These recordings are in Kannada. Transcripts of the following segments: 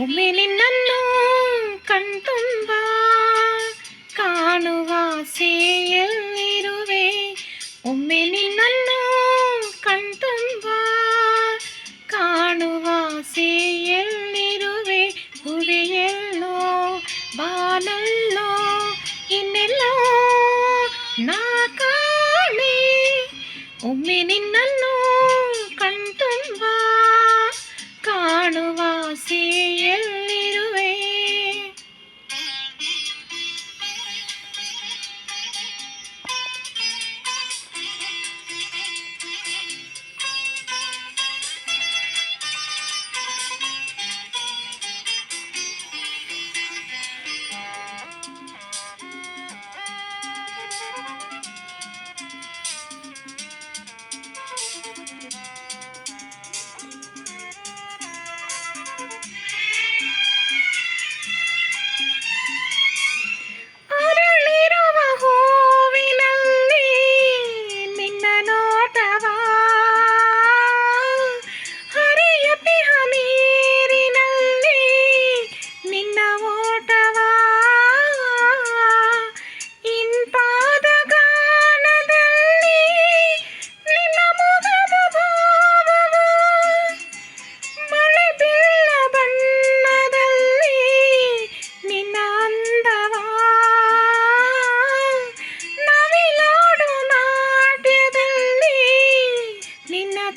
ಒಮ್ಮೆ ನಿನ್ನನ್ನು ಕಣ್ತುಂಬ ಕಾಣುವ ಆಸೆಯಲ್ಲಿರುವೆ. ಒಮ್ಮೆ ನಿನ್ನನ್ನು ಕಣ್ತುಂಬ ಕಾಣುವ ಆಸೆಯಲ್ಲಿರುವೆ. ಹುರಿಯಲ್ಲೋ ಬಾನಲ್ಲೋ ಇನ್ನೆಲ್ಲೋ ನಾ ಕಾಣೆ. ಒಮ್ಮೆ ನಿನ್ನನ್ನು ಕಣ್ತುಂಬ ಕಾಣುವ ಆಸೆಯಲ್ಲಿರುವೆ.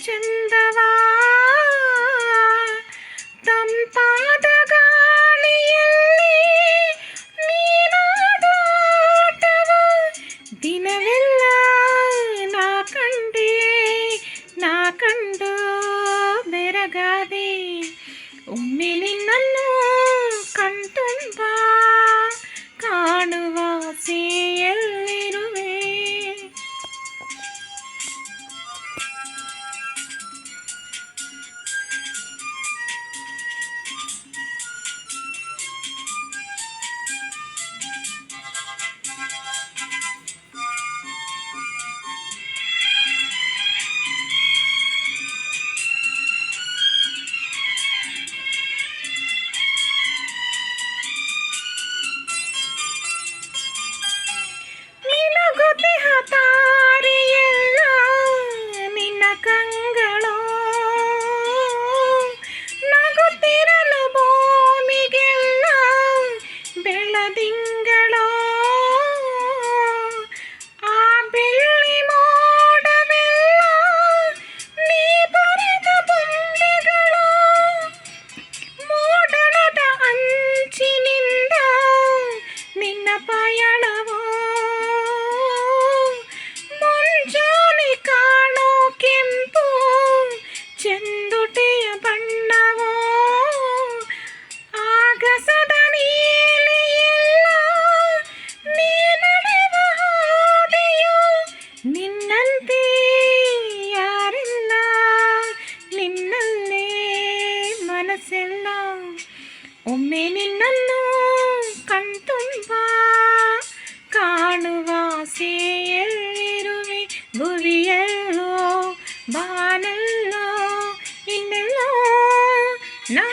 ಚಂದವಾ ತಂಪಾದ ಗಾಳಿಯಲ್ಲಿ ನೀನಾಡಾಟವ ದಿನವೆಲ್ಲ ನಾ ಕಂಡು ಬೆರಗಾದೆ. ಒಮ್ಮೆ ನಿನ್ನನ್ನು ಕಣ್ತುಂಬ ಕಾಣುವ ಆಸೆಯಲ್ಲಿರುವೆ. ತಾರೆಯೆಲ್ಲ ನಿನ್ನ ಕಂಗಳೋ ನಗುತ್ತಿರಲು ಭೂಮಿಗೆಲ್ಲ ಬೆಳದಿಂಗಳೋ. ಆ ಬೆಳ್ಳಿ ಮೋಡವೆಲ್ಲ ನೀ ಬರೆದ ಬೊಂಬೆಗಳು. ಮೋಡಣದ ಅಂಚಿನಿಂದ ನಿನ್ನ ಪಯಣವೋ ಕಾಣೋ ಕೆಂಪು ಚೆಂದುಟಿಯ ಬಣ್ಣವೋ. ಆಗಸದ ನೀಲಿಯೆಲ್ಲ ನೀ ನಡೆವ ಹಾದಿಯೋ. ನಿನ್ನಂತೆ ಯಾರಿಲ್ಲ ನಿನ್ನಲ್ಲೇ ಮನಸ್ಸೆಲ್ಲ. ಒಮ್ಮೆ ನಿನ್ನನ್ನು ಕಣ್ತುಂಬ ಕಾಣುವ ಆಸೆಯಲ್ಲಿರುವೆ. ಭುವಿಯಲ್ಲೋ ಬಾನಲ್ಲೋ ಇನ್ನೆಲ್ಲೋ ನಾ